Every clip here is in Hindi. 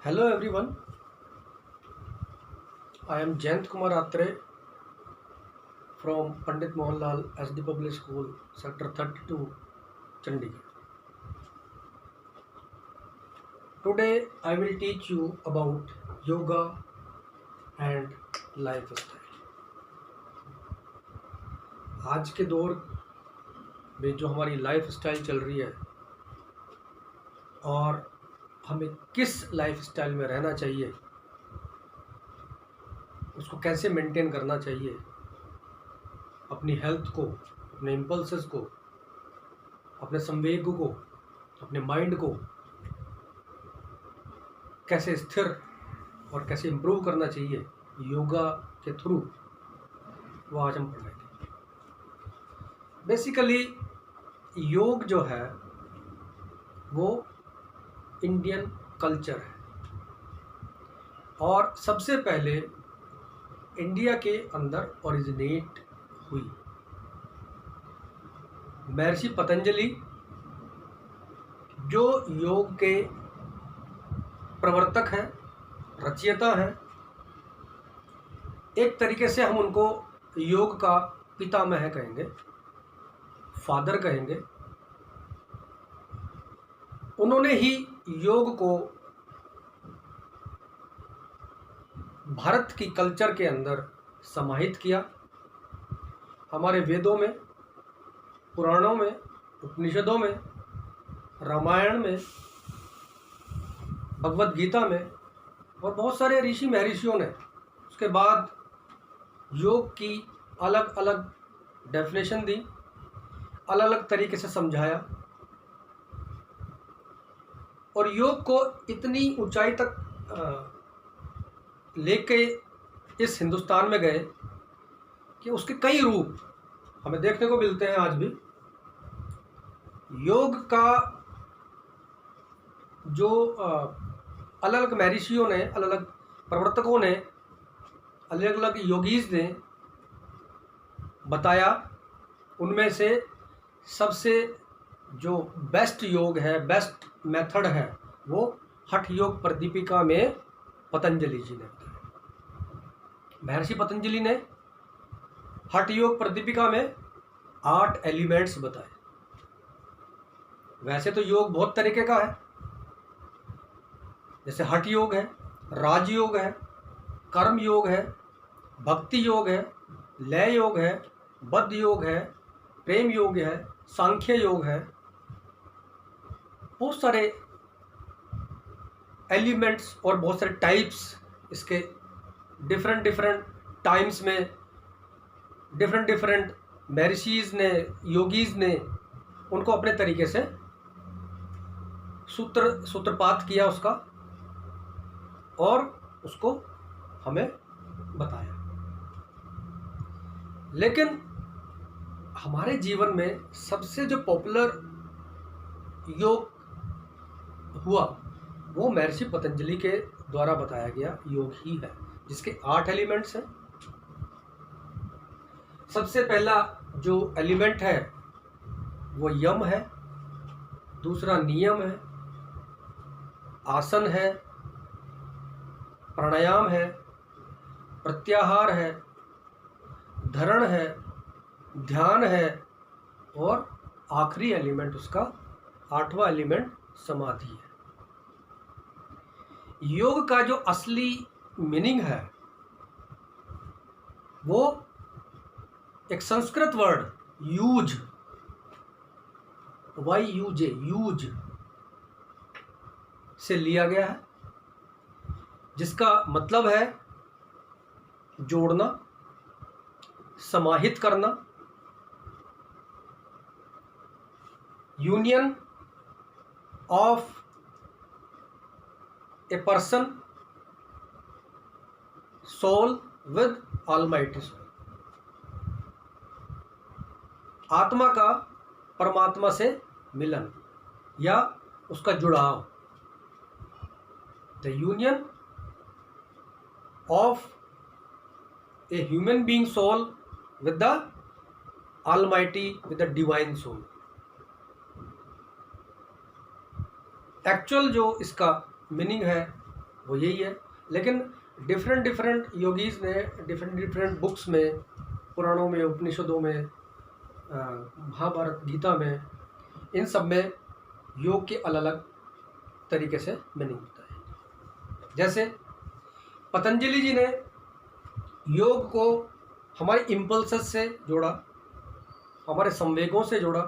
Hello everyone, I am Jayant Kumar Atre from Pandit Mohanlal SD Public School, Sector 32, Chandigarh. Today I will teach you about yoga and lifestyle. आज के दौर में जो हमारी लाइफस्टाइल चल रही है और हमें किस लाइफस्टाइल में रहना चाहिए, उसको कैसे मेंटेन करना चाहिए, अपनी हेल्थ को, अपने इम्पल्सेस को, अपने संवेग को, अपने माइंड को कैसे स्थिर और कैसे इम्प्रूव करना चाहिए योगा के थ्रू, वो आज हम पढ़ाएंगे। बेसिकली योग जो है वो इंडियन कल्चर है और सबसे पहले इंडिया के अंदर ओरिजिनेट हुई। महर्षि पतंजलि जो योग के प्रवर्तक हैं, रचयिता हैं, एक तरीके से हम उनको योग का पितामह कहेंगे, फादर कहेंगे। उन्होंने ही योग को भारत की कल्चर के अंदर समाहित किया। हमारे वेदों में, पुराणों में, उपनिषदों में, रामायण में, भगवद गीता में और बहुत सारे ऋषि महर्षियों ने उसके बाद योग की अलग अलग डेफिनेशन दी, अलग अलग तरीके से समझाया और योग को इतनी ऊंचाई तक लेके इस हिंदुस्तान में गए कि उसके कई रूप हमें देखने को मिलते हैं आज भी। योग का जो अलग अलग महर्षियों ने, अलग अलग प्रवर्तकों ने, अलग अलग योगीज ने बताया, उनमें से सबसे जो बेस्ट योग है, बेस्ट मेथड है, वो हठ योग प्रदीपिका में पतंजलि जी ने बताया। महर्षि पतंजलि ने हठ योग प्रदीपिका में 8 एलिमेंट्स बताए। वैसे तो योग बहुत तरीके का है, जैसे हठ योग है, राज योग है, कर्म योग है, भक्ति योग है, लय योग है, बद्ध योग है, प्रेम योग है, सांख्य योग है। बहुत सारे एलिमेंट्स और बहुत सारे टाइप्स इसके डिफरेंट टाइम्स में डिफरेंट महर्षिज ने, योगीज ने उनको अपने तरीके से सूत्रपात किया उसका और उसको हमें बताया। लेकिन हमारे जीवन में सबसे जो पॉपुलर योग हुआ वो महर्षि पतंजलि के द्वारा बताया गया योग ही है, जिसके 8 एलिमेंट्स हैं। सबसे पहला जो एलिमेंट है वो यम है, दूसरा नियम है, आसन है, प्राणायाम है, प्रत्याहार है, धरण है, ध्यान है और आखिरी एलिमेंट, उसका 8वां एलिमेंट समाधि है। योग का जो असली मीनिंग है वो एक Sanskrit word use, YUJ, use से लिया गया है, जिसका मतलब है जोड़ना, समाहित करना, union of a person soul with almighty soul. आत्मा का परमात्मा से मिलन या उसका जुड़ाव, the union of a human being soul with the almighty, with the divine soul. Actual जो इसका मीनिंग है वो यही है। लेकिन डिफरेंट योगीज़ ने डिफरेंट बुक्स में, पुराणों में, उपनिषदों में, महाभारत, गीता में, इन सब में योग के अलग अलग तरीके से मीनिंग होता है। जैसे पतंजलि जी ने योग को हमारे इम्पल्सेस से जोड़ा, हमारे संवेगों से जोड़ा,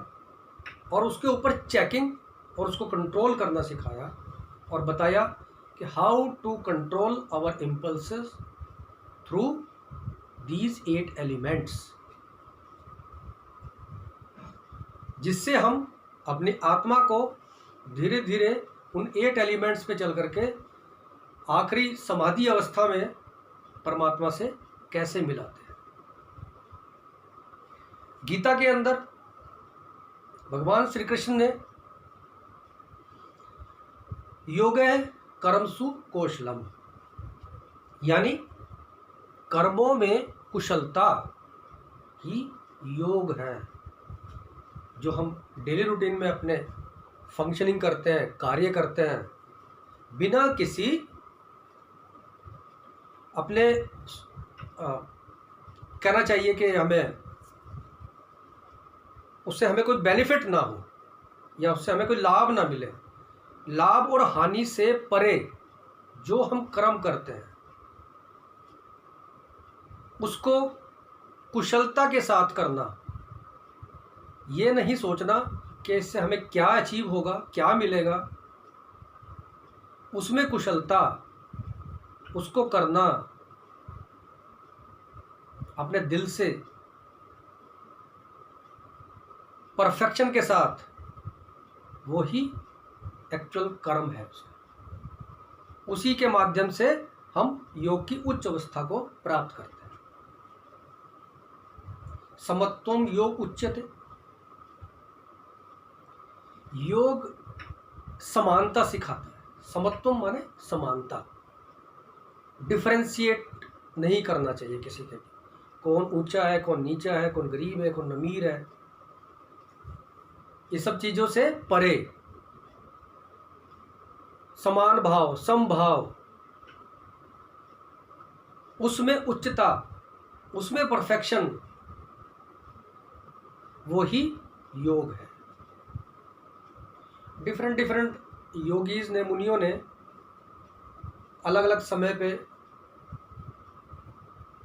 और उसके ऊपर चेकिंग और उसको कंट्रोल करना सिखाया और बताया कि how to control our impulses through these 8 elements, जिससे हम अपनी आत्मा को धीरे धीरे उन 8 एलिमेंट्स पे चल करके आखिरी समाधि अवस्था में परमात्मा से कैसे मिलाते हैं। गीता के अंदर भगवान श्री कृष्ण ने योगः कर्मसु कौशलम, यानी कर्मों में कुशलता ही योग है। जो हम डेली रूटीन में अपने फंक्शनिंग करते हैं, कार्य करते हैं, बिना किसी अपने कहना चाहिए कि उससे हमें कोई बेनिफिट ना हो या उससे हमें कोई लाभ ना मिले, लाभ और हानि से परे जो हम कर्म करते हैं उसको कुशलता के साथ करना। ये नहीं सोचना कि इससे हमें क्या अचीव होगा, क्या मिलेगा, उसमें कुशलता, उसको करना अपने दिल से परफेक्शन के साथ, वो ही एक्चुअल कर्म है उसका। उसी के माध्यम से हम योग की उच्च अवस्था को प्राप्त करते हैं। समत्वम योग उच्यते, योग समानता सिखाता है। समत्वम माने समानता, डिफरेंशिएट नहीं करना चाहिए किसी के भी, कौन ऊंचा है, कौन नीचा है, कौन गरीब है, कौन अमीर है, ये सब चीज़ों से परे समान भाव, समभाव, उसमें उच्चता, उसमें परफेक्शन, वो ही योग है। डिफरेंट योगीज ने, मुनियों ने अलग अलग समय पे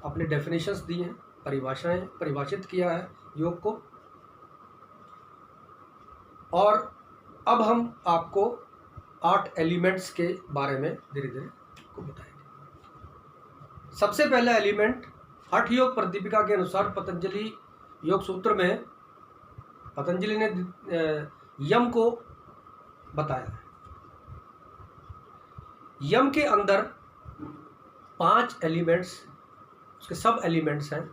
अपने डेफिनेशंस दी हैं, परिभाषाएं परिभाषित किया है योग को। और अब हम आपको 8 एलिमेंट्स के बारे में धीरे धीरे को बताएंगे। सबसे पहला एलिमेंट हठ योग प्रदीपिका के अनुसार पतंजलि योग सूत्र में पतंजलि ने यम को बताया है। यम के अंदर 5 एलिमेंट्स, उसके सब एलिमेंट्स हैं।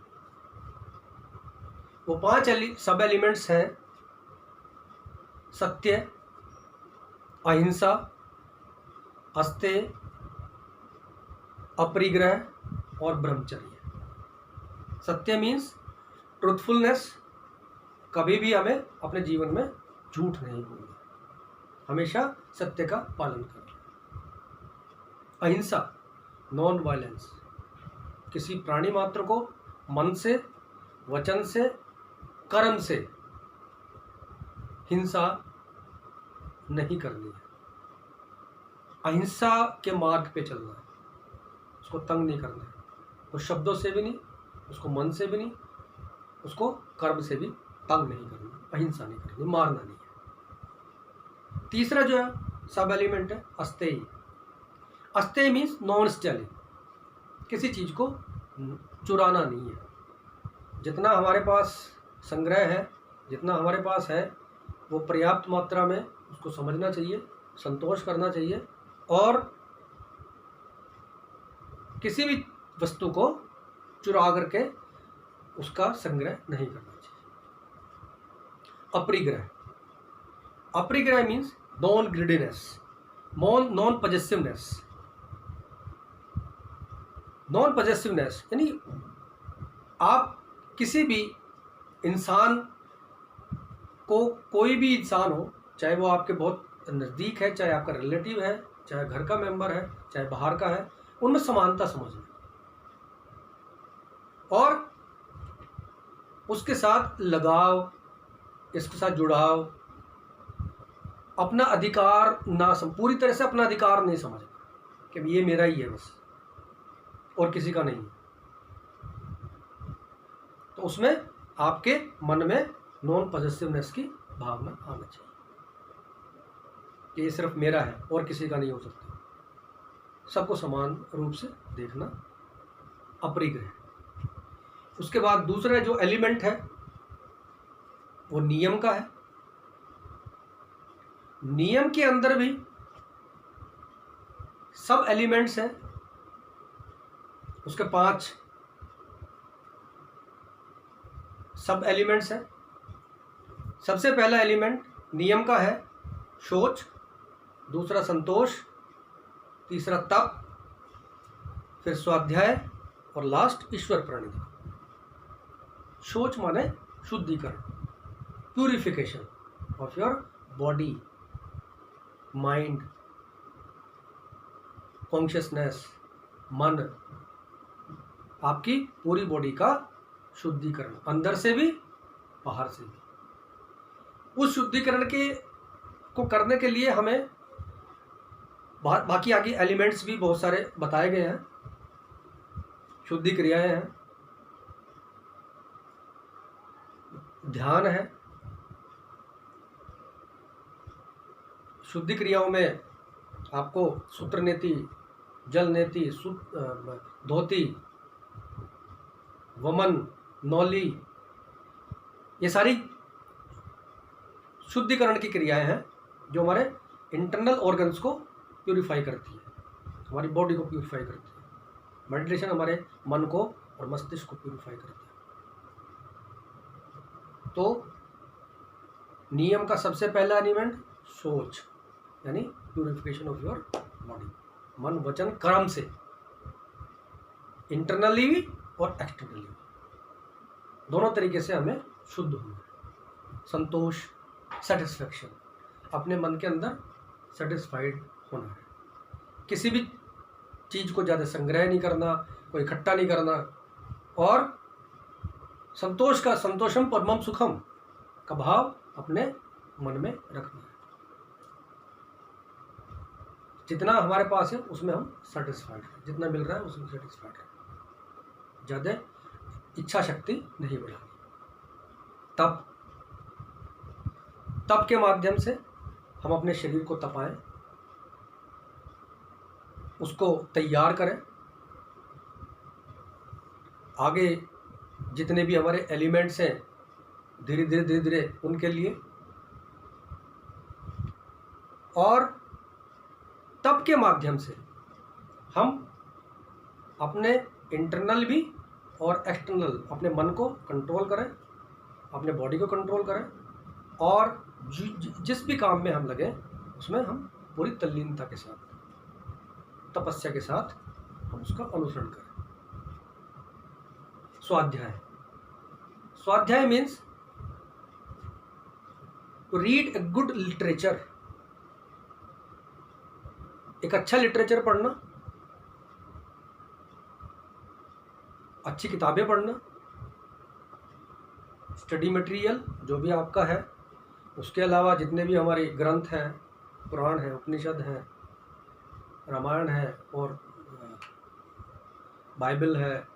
वो 5 सब एलिमेंट्स हैं: सत्य, अहिंसा, अस्तेय, अपरिग्रह और ब्रह्मचर्य। सत्य मीन्स ट्रूथफुलनेस, कभी भी हमें अपने जीवन में झूठ नहीं बोलना, हमेशा सत्य का पालन करना। अहिंसा, नॉन वायलेंस, किसी प्राणी मात्र को मन से, वचन से, कर्म से हिंसा नहीं करनी है। अहिंसा के मार्ग पे चलना है, उसको तंग नहीं करना है, वो शब्दों से भी नहीं, उसको मन से भी नहीं, उसको कर्म से भी तंग नहीं करना, अहिंसा नहीं करनी, मारना नहीं है। तीसरा जो है सब एलिमेंट है अस्तेय। अस्तेय मीन्स नॉन स्टेलिंग, किसी चीज़ को चुराना नहीं है। जितना हमारे पास संग्रह है, जितना हमारे पास है, वो पर्याप्त मात्रा में उसको समझना चाहिए, संतोष करना चाहिए, और किसी भी वस्तु को चुरा करके उसका संग्रह नहीं करना चाहिए। अपरिग्रह, अपरिग्रह means non greediness, non possessiveness. Non possessiveness यानी आप किसी भी इंसान को, कोई भी इंसान हो, चाहे वो आपके बहुत नज़दीक है, चाहे आपका रिलेटिव है, चाहे घर का मेंबर है चाहे बाहर का है, उनमें समानता समझना और उसके साथ लगाव, इसके साथ जुड़ाव, अपना अधिकार ना पूरी तरह से अपना अधिकार नहीं समझना कि ये मेरा ही है बस और किसी का नहीं। तो उसमें आपके मन में नॉन पॉजिटिवनेस की भावना आना चाहिए कि ये सिर्फ मेरा है और किसी का नहीं हो सकता। सबको समान रूप से देखना अपरिग्रह। उसके बाद दूसरा जो एलिमेंट है वो नियम का है। नियम के अंदर भी सब एलिमेंट्स हैं, उसके 5 सब एलिमेंट्स हैं। सबसे पहला एलिमेंट नियम का है शौच, दूसरा संतोष, तीसरा तप, फिर स्वाध्याय और लास्ट ईश्वर प्रणिधान। शौच माने शुद्धिकरण, purification of your body, mind, consciousness, मन, आपकी पूरी बॉडी का शुद्धिकरण, अंदर से भी बाहर से भी। उस शुद्धिकरण को करने के लिए हमें बाकी आगे एलिमेंट्स भी बहुत सारे बताए गए हैं, शुद्धि क्रियाएं हैं, ध्यान है। शुद्धि क्रियाओं में आपको सूत्र नीति, जल नीति, धोती, वमन, नौली, ये सारी शुद्धिकरण की क्रियाएं हैं जो हमारे इंटरनल ऑर्गन्स को प्यूरिफाई करती है, हमारी बॉडी को प्यूरिफाई करती है। मेडिटेशन हमारे मन को और मस्तिष्क को प्यूरिफाई करती है। तो नियम का सबसे पहला एलिमेंट सोच, यानी प्यूरिफिकेशन ऑफ योर बॉडी, मन वचन कर्म से, इंटरनली भी और एक्सटर्नली भी, दोनों तरीके से हमें शुद्ध होना है। संतोष, सेटिस्फैक्शन, अपने मन के अंदर सेटिस्फाइड होना है, किसी भी चीज़ को ज़्यादा संग्रह नहीं करना, कोई इकट्ठा नहीं करना, और संतोषम परमम सुखम का भाव अपने मन में रखना है। जितना हमारे पास है उसमें हम सेटिस्फाइड हैं, जितना मिल रहा है उसमें सेटिस्फाइड है, ज़्यादा इच्छा शक्ति नहीं बढ़ानी। तप के माध्यम से हम अपने शरीर को तपाएं, उसको तैयार करें, आगे जितने भी हमारे एलिमेंट्स हैं धीरे धीरे उनके लिए। और तप के माध्यम से हम अपने इंटरनल भी और एक्सटर्नल, अपने मन को कंट्रोल करें, अपने बॉडी को कंट्रोल करें, और जिस भी काम में हम लगे उसमें हम पूरी तल्लीनता के साथ, तपस्या के साथ हम उसका अनुसरण करें। स्वाध्याय means to read a good literature, एक अच्छा लिटरेचर पढ़ना, अच्छी किताबें पढ़ना, स्टडी मटेरियल जो भी आपका है, उसके अलावा जितने भी हमारे ग्रंथ हैं, पुराण है, उपनिषद हैं, रामायण है और बाइबल है,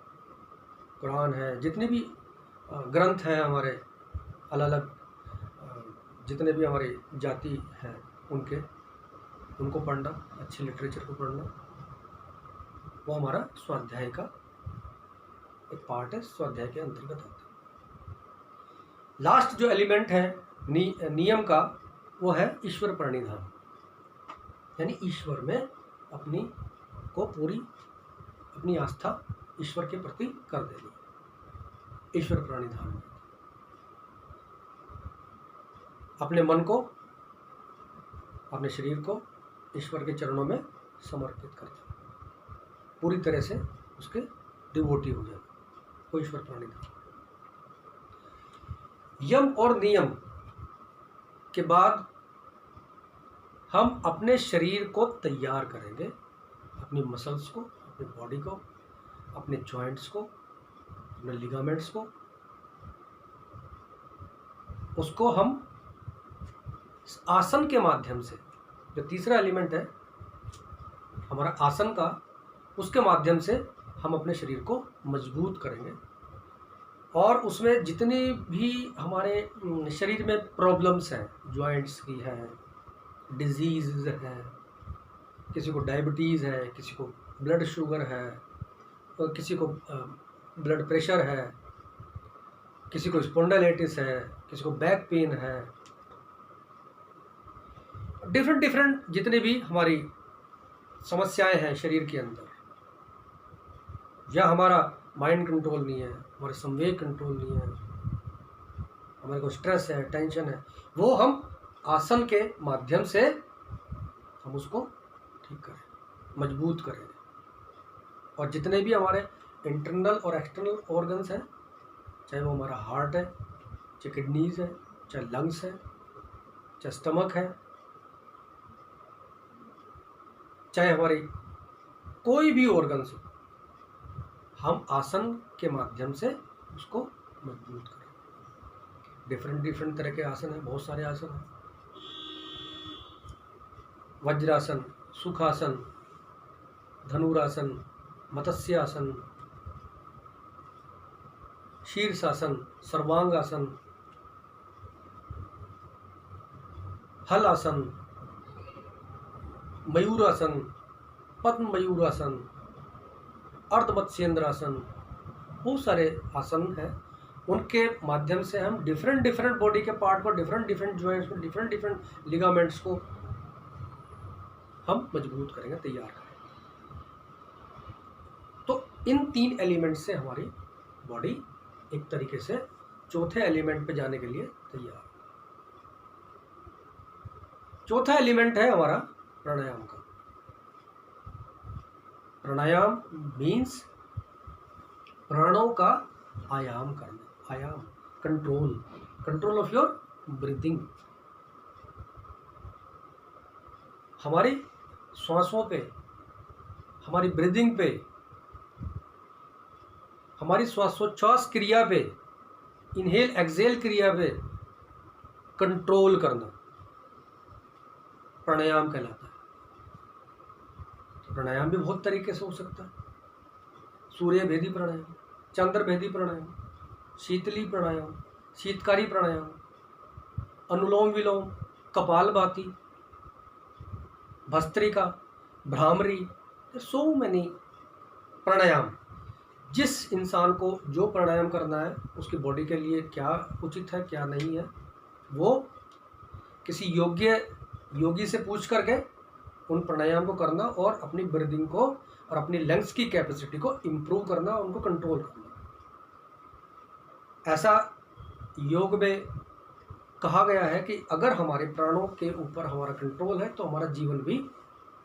कुरान है, जितने भी ग्रंथ हैं हमारे अलग अलग, जितने भी हमारी जाति हैं उनको पढ़ना, अच्छे लिटरेचर को पढ़ना, वो हमारा स्वाध्याय का एक पार्ट है, स्वाध्याय के अंतर्गत आता है। लास्ट जो एलिमेंट है नियम का, वो है ईश्वर प्रणिधान, यानी ईश्वर में अपनी आस्था ईश्वर के प्रति कर देनी, ईश्वर प्रणिधान। अपने मन को, अपने शरीर को ईश्वर के चरणों में समर्पित कर देना, पूरी तरह से उसके डिवोटी हो जाना, वो ईश्वर प्रणिधान। यम और नियम के बाद हम अपने शरीर को तैयार करेंगे, अपनी मसल्स को, अपनी बॉडी को, अपने जॉइंट्स को, अपने लिगामेंट्स को, उसको हम आसन के माध्यम से, जो तीसरा एलिमेंट है हमारा आसन का, उसके माध्यम से हम अपने शरीर को मजबूत करेंगे। और उसमें जितनी भी हमारे शरीर में प्रॉब्लम्स हैं, जॉइंट्स की है, डिजीज़ है, किसी को डायबिटीज़ है, किसी को ब्लड शुगर है, और किसी को ब्लड प्रेशर है, किसी को स्पॉन्डिलाइटिस है, किसी को बैक पेन है, डिफरेंट जितने भी हमारी समस्याएं हैं शरीर के अंदर, या हमारा माइंड कंट्रोल नहीं है, हमारे संवेग कंट्रोल नहीं है, हमारे को स्ट्रेस है, टेंशन है, वो हम आसन के माध्यम से हम उसको ठीक करें, मजबूत करें। और जितने भी हमारे इंटरनल और एक्सटर्नल ऑर्गन्स हैं, चाहे वो हमारा हार्ट है, चाहे किडनीज है, चाहे लंग्स है, चाहे स्टमक है, चाहे हमारी कोई भी ऑर्गन्स हो, हम आसन के माध्यम से उसको मजबूत करें। डिफरेंट तरह के आसन हैं, बहुत सारे आसन हैं। वज्रासन, सुखासन, धनुरासन, मत्स्यासन, शीर्षासन, सर्वांगासन, हलासन, मयूरासन, पद्म मयूरासन, अर्धमत्स्येंद्रासन, बहुत सारे आसन हैं। उनके माध्यम से हम डिफरेंट बॉडी के पार्ट को, डिफरेंट जॉइंट्स को, डिफरेंट लिगामेंट्स को हम मजबूत करेंगे, तैयार करेंगे। तो इन 3 एलिमेंट से हमारी बॉडी एक तरीके से चौथे एलिमेंट पे जाने के लिए तैयार। चौथा एलिमेंट है हमारा प्राणायाम का। प्राणायाम मीन्स प्राणों का आयाम करना, आयाम, कंट्रोल ऑफ योर ब्रीथिंग। हमारी श्वासों पे, हमारी ब्रीदिंग पे, हमारी श्वासोच्छ्वास क्रिया पे, इनहेल एक्सहेल क्रिया पे कंट्रोल करना प्राणायाम कहलाता है। प्राणायाम भी बहुत तरीके से हो सकता है। सूर्य भेदी प्राणायाम, चंद्र भेदी प्राणायाम, शीतली प्राणायाम, शीतकारी प्राणायाम, अनुलोम विलोम, कपालभाति, भस्त्रिका, भ्रामरी, सो मैनी प्राणायाम। जिस इंसान को जो प्राणायाम करना है, उसकी बॉडी के लिए क्या उचित है क्या नहीं है, वो किसी योगी से पूछ करके उन प्राणायाम को करना और अपनी ब्रीदिंग को और अपनी लंग्स की कैपेसिटी को इम्प्रूव करना, उनको कंट्रोल करना। ऐसा योग में कहा गया है कि अगर हमारे प्राणों के ऊपर हमारा कंट्रोल है तो हमारा जीवन भी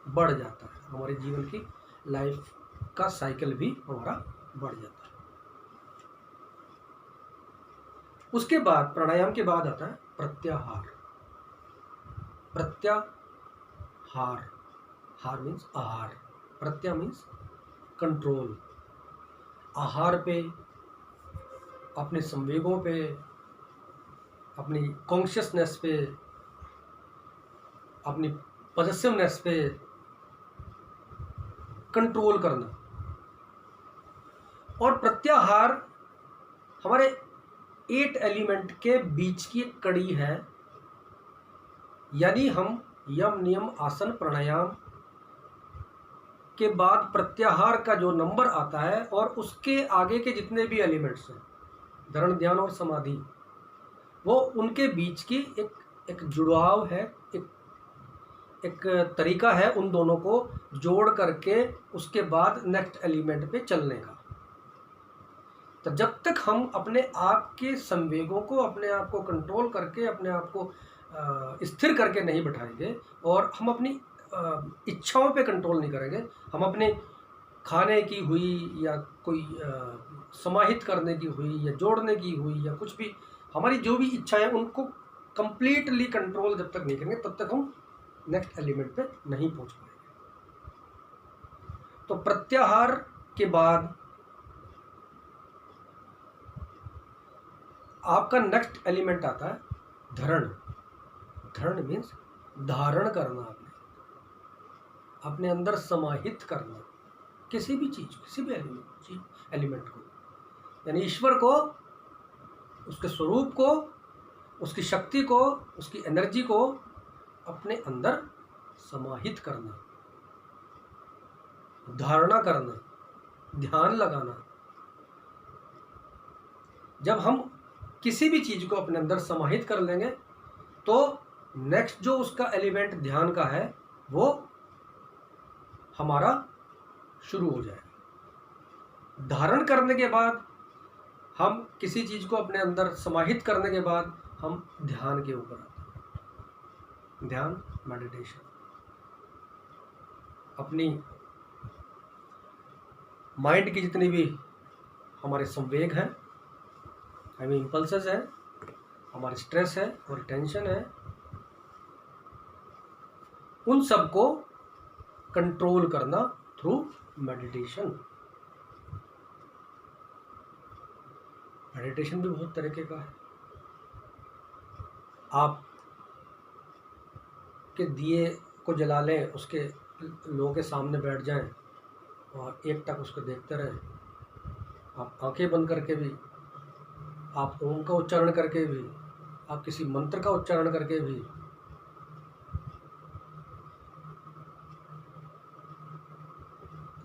बढ़ जाता है, हमारे जीवन की लाइफ का साइकिल भी हमारा बढ़ जाता है। उसके बाद प्राणायाम के बाद आता है प्रत्याहार। प्रत्याहार, हार मीन्स आहार, प्रत्या मीन्स कंट्रोल। आहार पे, अपने संवेगों पे, अपनी कॉन्शियसनेस पे, अपनी पॉजिटिवनेस पे कंट्रोल करना। और प्रत्याहार हमारे 8 एलिमेंट के बीच की एक कड़ी है। यानी हम यम नियम आसन प्राणायाम के बाद प्रत्याहार का जो नंबर आता है और उसके आगे के जितने भी एलिमेंट्स हैं, धरण ध्यान और समाधि, वो उनके बीच की एक जुड़ाव है, एक तरीका है उन दोनों को जोड़ करके उसके बाद नेक्स्ट एलिमेंट पे चलने का। तो जब तक हम अपने आप के संवेगों को, अपने आप को कंट्रोल करके, अपने आप को स्थिर करके नहीं बैठाएंगे और हम अपनी इच्छाओं पे कंट्रोल नहीं करेंगे, हम अपने खाने की हुई या कोई समाहित करने की हुई या जोड़ने की हुई या कुछ भी, हमारी जो भी इच्छा है उनको कंप्लीटली कंट्रोल जब तक नहीं करेंगे तब तक हम नेक्स्ट एलिमेंट पे नहीं पहुंच पाएंगे। तो प्रत्याहार के बाद आपका नेक्स्ट एलिमेंट आता है धरण। धरण मीन्स धारण करना, अपने अंदर समाहित करना किसी भी चीज, किसी भी एलिमेंट को, यानी ईश्वर को, उसके स्वरूप को, उसकी शक्ति को, उसकी एनर्जी को अपने अंदर समाहित करना, धारणा करना, ध्यान लगाना। जब हम किसी भी चीज को अपने अंदर समाहित कर लेंगे तो नेक्स्ट जो उसका एलिमेंट ध्यान का है वो हमारा शुरू हो जाएगा। धारण करने के बाद, हम किसी चीज को अपने अंदर समाहित करने के बाद हम ध्यान के ऊपर आते हैं। ध्यान, मेडिटेशन, अपनी माइंड की जितनी भी हमारे संवेग हैं, हमें इम्पल्सेस है, हमारे स्ट्रेस है और टेंशन है, उन सब को कंट्रोल करना थ्रू मेडिटेशन। मेडिटेशन भी बहुत तरीके का है। आप के दिए को जला लें, उसके लोगों के सामने बैठ जाएं और एक टक उसको देखते रहें। आप आंखें बंद करके भी, आप ओम का उच्चारण करके भी, आप किसी मंत्र का उच्चारण करके भी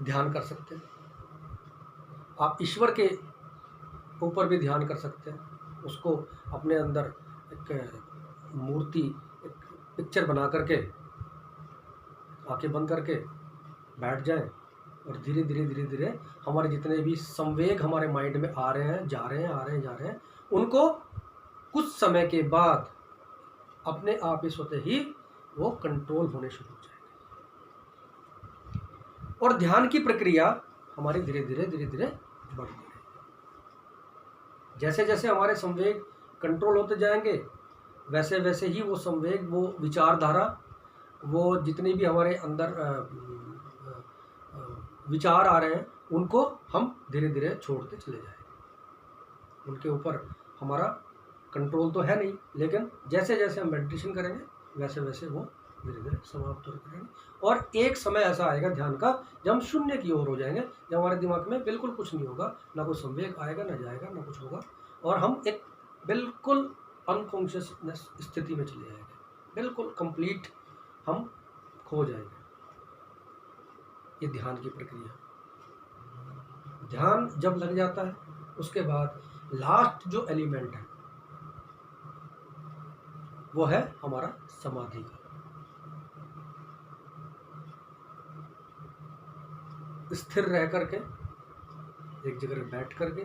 ध्यान कर सकते हैं। आप ईश्वर के ऊपर भी ध्यान कर सकते हैं। उसको अपने अंदर एक मूर्ति, एक पिक्चर बना करके आंखें बंद करके बैठ जाएं और धीरे धीरे धीरे धीरे हमारे जितने भी संवेग हमारे माइंड में आ रहे हैं, जा रहे हैं, आ रहे हैं, जा रहे हैं, उनको कुछ समय के बाद अपने आप ही स्वतः ही वो कंट्रोल होने शुरू हो जाएंगे और ध्यान की प्रक्रिया हमारी धीरे धीरे धीरे धीरे बढ़ती है। जैसे जैसे हमारे संवेग कंट्रोल होते जाएंगे वैसे वैसे ही वो संवेग, वो विचारधारा, वो जितनी भी हमारे अंदर विचार आ रहे हैं उनको हम धीरे धीरे छोड़ते चले जाएंगे। उनके ऊपर हमारा कंट्रोल तो है नहीं, लेकिन जैसे जैसे हम मेडिटेशन करेंगे वैसे वैसे वो धीरे धीरे समाप्त हो करेंगे और एक समय ऐसा आएगा ध्यान का जब हम शून्य की ओर हो जाएंगे, जब हमारे दिमाग में बिल्कुल कुछ नहीं होगा, ना कोई संवेग आएगा, ना जाएगा, ना कुछ होगा और हम एक बिल्कुल अनकॉन्शियसनेस स्थिति में चले जाएंगे, बिल्कुल कंप्लीट हम खो जाएंगे। ये ध्यान की प्रक्रिया। ध्यान जब लग जाता है उसके बाद लास्ट जो एलिमेंट है वो है हमारा समाधि का। स्थिर रह करके एक जगह बैठ करके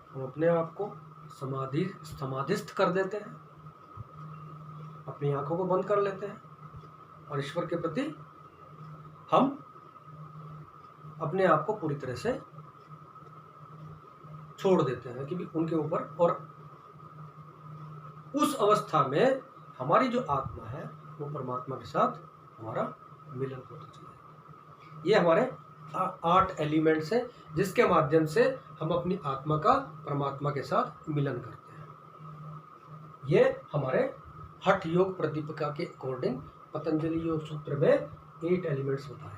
हम अपने आप को समाधिस्थ कर देते हैं, अपनी आंखों को बंद कर लेते हैं और ईश्वर के प्रति हम अपने आप को पूरी तरह से छोड़ देते हैं कि भी उनके ऊपर, और उस अवस्था में हमारी जो आत्मा है वो परमात्मा के साथ हमारा मिलन होता चला जाएगा। ये हमारे 8 एलिमेंट्स हैं जिसके माध्यम से हम अपनी आत्मा का परमात्मा के साथ मिलन करते हैं। ये हमारे हठ योग प्रदीपिका के अकॉर्डिंग पतंजलि योग सूत्र में 8 एलिमेंट्स बताए।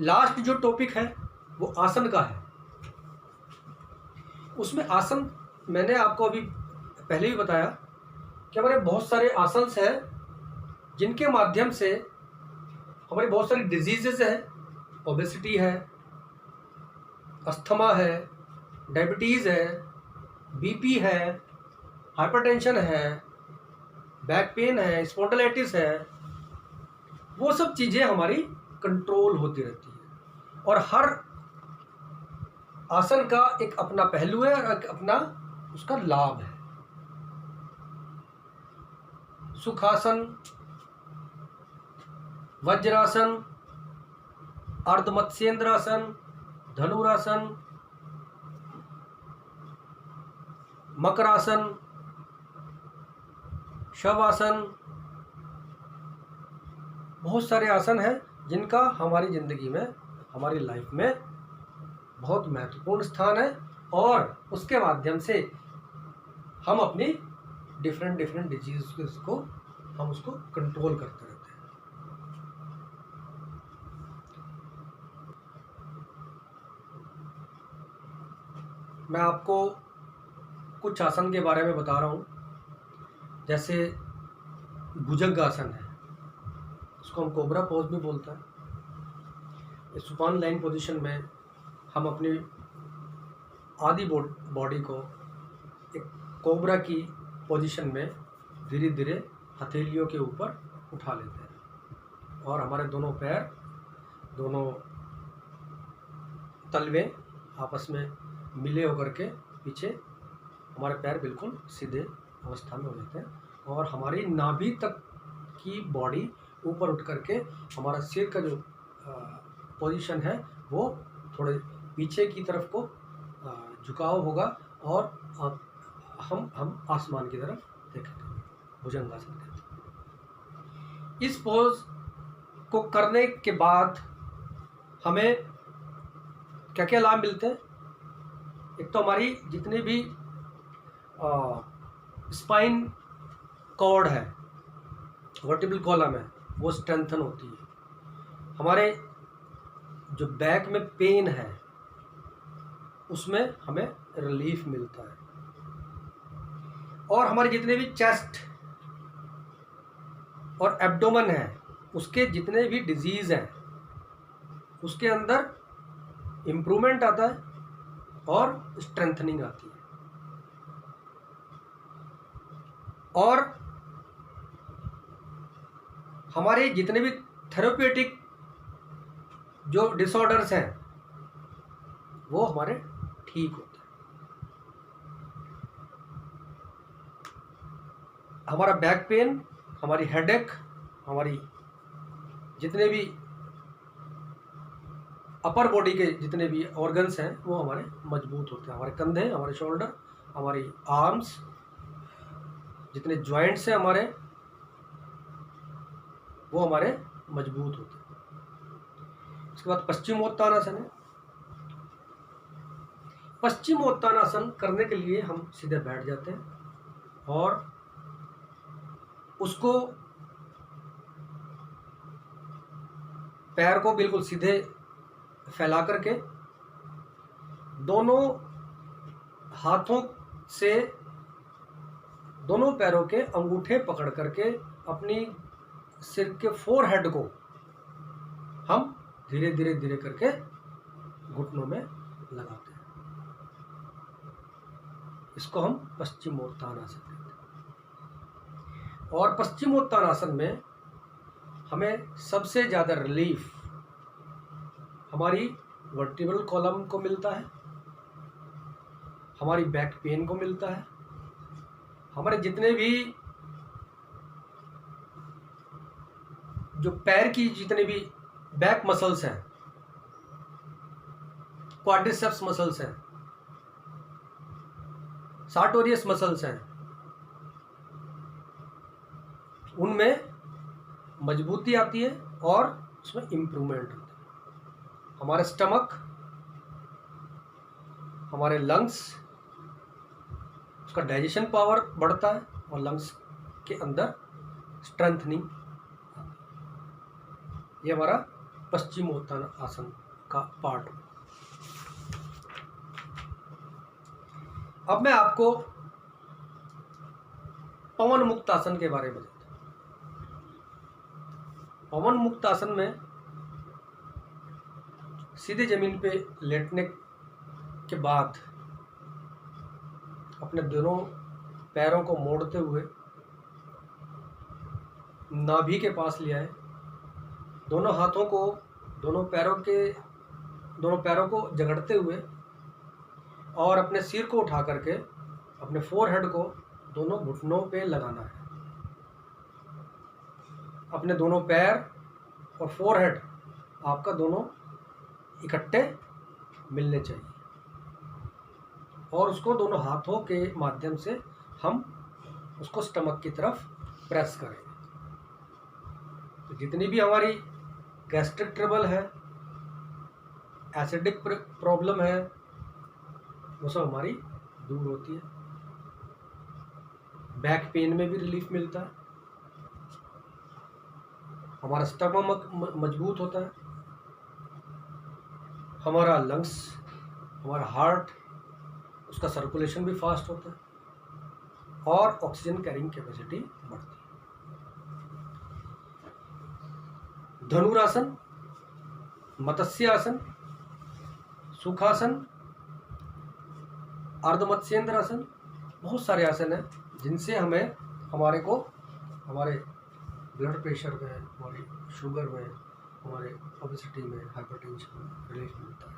लास्ट जो टॉपिक है वो आसन का है। उसमें आसन मैंने आपको अभी पहले ही बताया कि हमारे बहुत सारे आसन्स हैं जिनके माध्यम से हमारी बहुत सारी डिजीजेस है, ओबेसिटी है, अस्थमा है, डायबिटीज़ है, बीपी है, हाइपरटेंशन है, बैक पेन है, स्पॉन्डिलाइटिस है, वो सब चीज़ें हमारी कंट्रोल होती रहती है। और हर आसन का एक अपना पहलू है और एक अपना उसका लाभ है। सुखासन, वज्रासन, अर्धमत्स्येंद्रासन, धनुरासन, मकरासन, शवासन, बहुत सारे आसन हैं जिनका हमारी ज़िंदगी में, हमारी लाइफ में बहुत महत्वपूर्ण स्थान है, और उसके माध्यम से हम अपनी डिफरेंट डिजीज़ को हम उसको कंट्रोल करते रहते हैं। मैं आपको कुछ आसन के बारे में बता रहा हूँ। जैसे भुजंग आसन है, उसको हम कोबरा पोज भी बोलते हैं। इस सुपान लाइन पोजीशन में हम अपनी आधी बॉडी को एक कोबरा की पोजीशन में धीरे धीरे हथेलियों के ऊपर उठा लेते हैं, और हमारे दोनों पैर, दोनों तलवे आपस में मिले होकर के पीछे हमारे पैर बिल्कुल सीधे अवस्था में हो जाते हैं, और हमारी नाभि तक की बॉडी ऊपर उठ करके हमारा सिर का जो पोजीशन है वो थोड़े पीछे की तरफ को झुकाव होगा, और हम आसमान की तरफ देखेंगे। भुजंगासन कहते हैं। इस पोज को करने के बाद हमें क्या क्या लाभ मिलते हैं? एक तो हमारी जितनी भी स्पाइन कॉर्ड है, वर्टिब्रल कॉलम है, वो स्ट्रेंथन होती है। हमारे जो बैक में पेन है उसमें हमें रिलीफ मिलता है, और हमारे जितने भी चेस्ट और एब्डोमेन है उसके जितने भी डिजीज़ हैं उसके अंदर इम्प्रूवमेंट आता है और स्ट्रेंथनिंग आती है। और हमारे जितने भी थेरेप्यूटिक जो डिसऑर्डर्स हैं वो हमारे ठीक होते हैं। हमारा बैक पेन, हमारी हेडेक, हमारी जितने भी अपर बॉडी के जितने भी ऑर्गन्स हैं वो हमारे मजबूत होते हैं। हमारे कंधे, हमारे शोल्डर, हमारी आर्म्स, जितने जॉइंट्स हैं हमारे, वो हमारे मजबूत होते हैं। उसके बाद पश्चिमोत्तानासन है। पश्चिमोत्तानासन करने के लिए हम सीधे बैठ जाते हैं और उसको पैर को बिल्कुल सीधे फैला करके दोनों हाथों से दोनों पैरों के अंगूठे पकड़ करके अपनी सिर के फोरहेड को हम धीरे धीरे करके घुटनों में लगाते हैं। इसको हम पश्चिमोत्तानासन कहते हैं। और पश्चिमोत्तानासन में हमें सबसे ज़्यादा रिलीफ हमारी वर्टिब्रल कॉलम को मिलता है, हमारी बैक पेन को मिलता है, हमारे जितने भी जो पैर की जितने भी बैक मसल्स हैं, क्वाड्रिसेप्स मसल्स हैं, सार्टोरियस मसल्स हैं, उनमें मजबूती आती है और उसमें इम्प्रूवमेंट होता है। हमारे स्टमक, हमारे लंग्स, उसका डाइजेशन पावर बढ़ता है और लंग्स के अंदर स्ट्रेंथनिंग। ये हमारा पश्चिमोत्तानासन का पार्ट। अब मैं आपको पवन मुक्त आसन के बारे में बताता हूँ। पवन मुक्त आसन में सीधे जमीन पे लेटने के बाद अपने दोनों पैरों को मोड़ते हुए नाभि के पास ले आए, दोनों हाथों को दोनों पैरों को जकड़ते हुए और अपने सिर को उठा करके अपने फोरहेड को दोनों घुटनों पे लगाना है। अपने दोनों पैर और फोरहेड आपका दोनों इकट्ठे मिलने चाहिए, और उसको दोनों हाथों के माध्यम से हम उसको स्टमक की तरफ प्रेस करेंगे। तो जितनी भी हमारी गैस्ट्रिक ट्रबल है, एसिडिक प्रॉब्लम है, वो सब हमारी दूर होती है। बैक पेन में भी रिलीफ मिलता है, हमारा स्टमक मजबूत होता है, हमारा लंग्स, हमारा हार्ट, उसका सर्कुलेशन भी फास्ट होता है और ऑक्सीजन कैरिंग कैपेसिटी बढ़ती है। धनुरासन, मत्स्यासन, सुखासन, अर्धमत्स्येंद्र आसन, बहुत सारे आसन हैं जिनसे हमें हमारे ब्लड प्रेशर में, हमारी शुगर में, हमारे ओबेसिटी में, हाइपरटेंशन में रिलीफ मिलता है।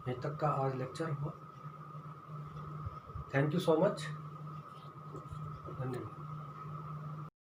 यहीं तक का आज लेक्चर हुआ। थैंक यू सो मच, धन्यवाद।